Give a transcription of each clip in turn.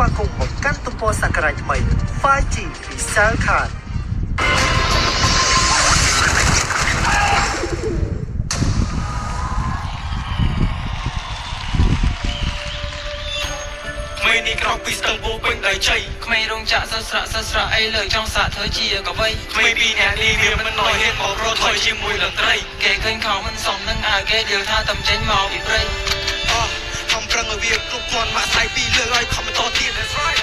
ស្វាគមន៍មកកាន់ទំព័រសក្តានថ្មី 5G ពី Cell Card នេះក្រោកពីស្ទឹងពោពេញដោយជ័យក្មេងរងចាក់សស្រាអីលើកចង់សាក់ធ្វើជាកវីក្មេងពីអ្នកនេះវាមិនណយហេតុមករត់ថយជាមួយតន្ត្រីគេឃើញខំមិនសមនឹងអាគេយល់ថាតំចេញមកពីព្រៃខំប្រឹងឲ្យវាគ្រប់គ្រាន់មកស្អីពីលើឲ្យខំបន្តទៀត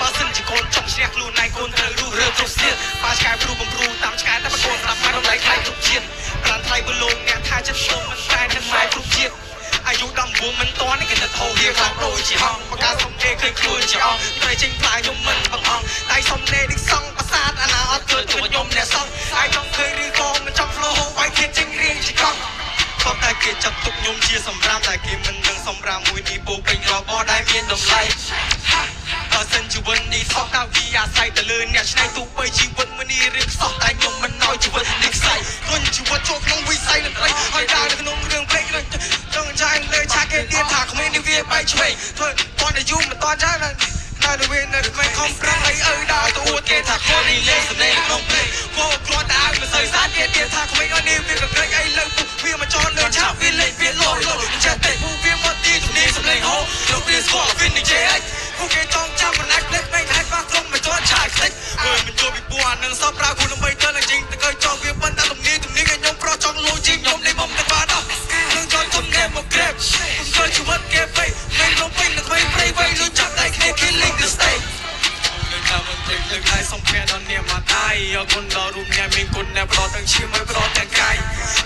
បើសិនជាកូនចង់ឈ្នះខ្លួនឯងកូនត្រូវរស់រើគ្រប់ស្ទៀតបើឆ្កែព្រូបំព្រូតាមឆ្កែតែបើកូនស្ដាប់មកតម្លៃខ្លាយគ្រប់ជាតិប្រានថ្លៃបលោកអ្នកថាចិត្តសូមមិនតែនឹងម៉ែគ្រប់ជាតិអាយុ19មិនតាន់គេទៅធោះវាខ្លាំងដូចជាហងបកាសុំគេឃើញខ្លួនជាអង្គតែចេញផ្លាយខ្ញុំមិនបង្អង់តែសុំនេនេះសង់ប្រាសាទអាណាអត់ឃើញទៅខ្ញុំអ្នកសង់តែចង់ឃើញឬក៏មិនចង់ flow ឲ្យគេចេញរៀងជាកង់គាត់តែគេចាត់ទុកខ្ញុំជាសម្រាប់តែគេមិនដឹងសម្រាប់មួយនេះពោពេញរបស់ដែលមានតម្លៃបើសិនជីវិតនេះសោះតើវាអាស្រ័យទៅលើអ្នកឆ្នៃទូបីជីវិតមួយនេះរៀងសោះតែខ្ញុំមិនឲ្យជីវិតនេះខ្សែរុញជីវិតចូលក្នុងវិស័យតន្ត្រីហើយដើរនៅក្នុងរឿងព្រេងចង់ចាយលើឆាគេទៀតថាគ្មាននេះវាបែកឆ្វេងធ្វើតន់តែយូរមិនតន់ចានៅវានៅក្មេងខំប្រឹងឲ្យដើរទៅអួតគេថាខ្លួននេះលេងសំឡេងក្នុងព្រេងគោគ្រាន់តែឲ្យមិនសូវសាទៀតថាគ្មានអត់នេះវាក៏ក្រេកអីលើពុះវាមកចន់លើឆាវាលេងវាលោចេះតែពុះវាមកទីជំនាញសំឡេងហូលោកវាស្គាល់វិញនិយាយអីពួកគេចង់ចាំមិនអាចភ្លេចមិនអាចបាក់ក្រុមមកចន់ឆាយខ្ទេចហើយមិនចូលពីពួកអានឹងសពប្រើគូដើម្បីទៅនឹងជីងទៅកើចង់វាប៉ុន្តែទំនៀមឲ្យខ្ញុំប្រចង់លួចជីងខ្ញុំលេងបំទៅបានដល់នឹងចង់ទុំណែមកក្រេបខ្ញុំជីវិតគេពេកមិនលំពេញនឹងពេលព្រៃវៃលុយចាប់ដៃគ្នា killing the stage លើកហើយសំភារដល់នាមមកដៃអរគុណដល់រូបអ្នកមានគុណអ្នកផ្ដល់ទាំងឈាមឲ្យផ្ដល់ទាំងកាយ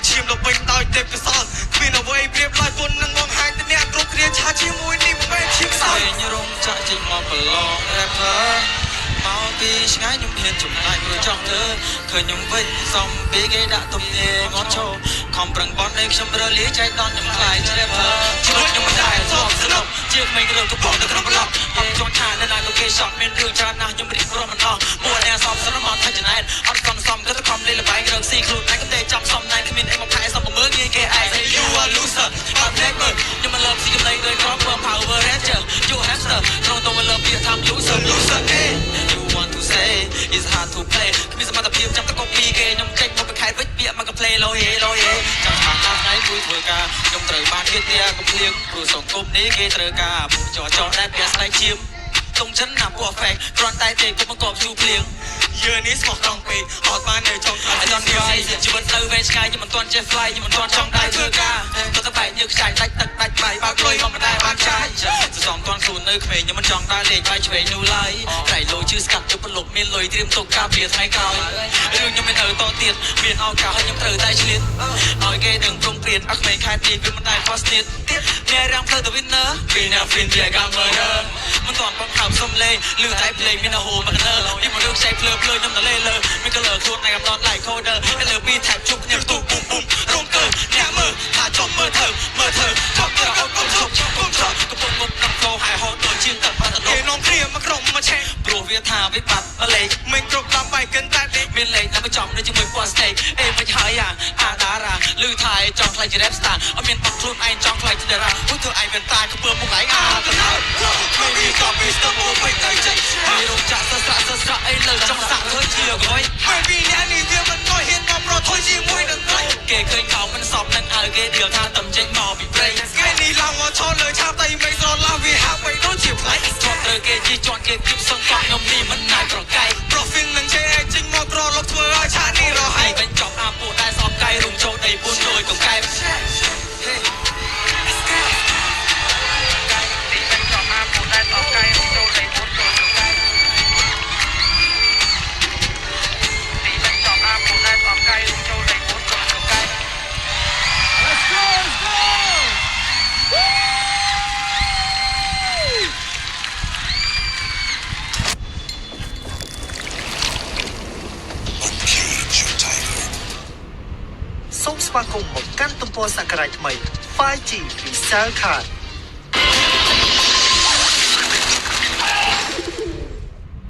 ឈាមទៅពេញដោយទេពកោសលគ្មានអ្វីប្រៀបឡើយគុណនឹងបងហាញទៅអ្នកគ្រប់គ្នាឆាជាមួយនេះមិនមែនឈាមសោយញរងចាក់ចេញមកប្រឡង rapper មកពីឆ្ងាយខ្ញុំហ៊ានចំណាយព្រោះចង់ធ្វើឃើញខ្ញុំវិញសំពីគេដាក់ទំនាយងត់ឈោខំប្រឹងបន់ឲ្យខ្ញុំរលាយចៃដន្យខ្ញុំខ្លាយជា rapper ជីវិតខ្ញុំមិនដែរសោកស្លុកជាក្មេងរឿងកំពុងទៅក្នុងប្លុកអត់ចង់ឆានៅណាក៏គេ shot មានរឿងច្រើនណាស់ខ្ញុំរៀបរាប់មិនអស់មួយអ្នកសំស្រាប់មកថាចំណែនអត់សំក៏ទៅខំលេងល្បែងរឿងស៊ីខ្លួនឯងក៏តែចាំសំណែនគ្មានអីមកផែសំមើងាយគេឯង you are loser អត់ black bird ខ្ញុំមិនលើកស៊ីកំឡៃដោយក្រុម power ranger you hamster ក្នុងតោលើពាក្យថា loser you want to say it's hard to play គ្មានសមត្ថភាពចាំទៅ copy គេខ្ញុំចេញមកពីខេត្តវិញពាក្យមកក៏ play low ចាំស្មានថាថ្ងៃមួយធ្វើការខ្ញុំត្រូវបានគេទាកំភ្លៀងព្រោះសង្គមនេះគេត្រូវការពួកចោតែពាក់ស្បែកឈាមតុងចិនណាពួក fake គ្រាន់តែទេគុំមកកបយូភ្លៀងយើនេះស្មោះត្រង់ពេកអត់បាននៅចង់ខ្លាចអត់ដល់ជីវិតទៅវែងឆ្ងាយខ្ញុំមិនទាន់ចេះ fly ខ្ញុំមិនទាន់ចង់ដែរធ្វើការទៅតែបែកញើសខ្ចាយដាច់ទឹកដាច់បាយបើកលុយមកមិនដែរបានចាយសសំទាន់ខ្លួននៅក្មេងខ្ញុំមិនចង់ដែរលេងបាយឆ្វេងនោះឡើយត្រៃលោជឿស្កាត់ទៅប្រឡប់មានលុយត្រៀមទុកការពារថ្ងៃក្រោយរឿងខ្ញុំមិនទៅតទៀតមានឱកាសឲ្យខ្ញុំត្រូវតែឆ្លៀតឲ្យគេនឹងព្រមព្រៀនអក្មេងខែទីវាមិនដែរ fast ទៀតអ្នករាំងផ្លូវទៅ winner ពីអ្នក fin វា gamer មិនទាន់បងហៅសុំលេងលឺតែភ្លេងមានហូមកលើនេះមករឿងខ្ចីភ្លើខ្ញុំទៅលេលើមាន color ខ្លួនឯង I'm not like coder ឥឡូវពីថែបជប់គ្នាទូពុំរងកើអ្នកមើលថាចប់មើលធ្វើចប់ទៅអត់គុំចប់កំពុងមុខក្នុង flow ហើយហត់ដូចជាទឹកបាត់គេនំព្រាមកក្រុមមកឆេព្រោះវាថាវាបាត់លេខមិនគ្រប់តាមបែកកិនតែមានលេខតែមិនចំនៅជាមួយ post stage អេមិនហើយអាតារាលឺថាឯងចង់ខ្លាចជា rap star អត់មានបាត់ខ្លួនឯងចង់ខ្លាចជាតារាព្រោះធ្វើឯងវិញតាគឺពើមុខឯងអាទៅមិនមានក៏ពីស្ទើរមកវិញទៅចេញពីរោងចាក់សស្រាអីលើចង់សាក់ធ្វើជាកុយហើយពីអ្នកនេះវាមិនក៏ហ៊ានមកប្រថុយជាមួយនឹងត្រីគេឃើញខោមិនសពនឹងឲ្យគេយល់ថាតំចេញមកពីព្រៃគេនេះឡើងមកឈរលើឆាបតែមិនស្រឡាវាហាក់បីដូចជាផ្លែជាប់ត្រូវគេជិះជាន់គេគិតសង្កត់ខ្ញុំនេះមិនណាយប្រកែក profil នឹងចេះឯងចេញមកប្រឡប់ធ្វើឲ្យឆានេះរហ័យវិញចប់អាពួកដែលសពកៃរុំចូលដី4លួយកង្កែបសូមស្វាគមន៍មកកាន់ទំព័រសក្តានថ្មី 5G ពី Cell Card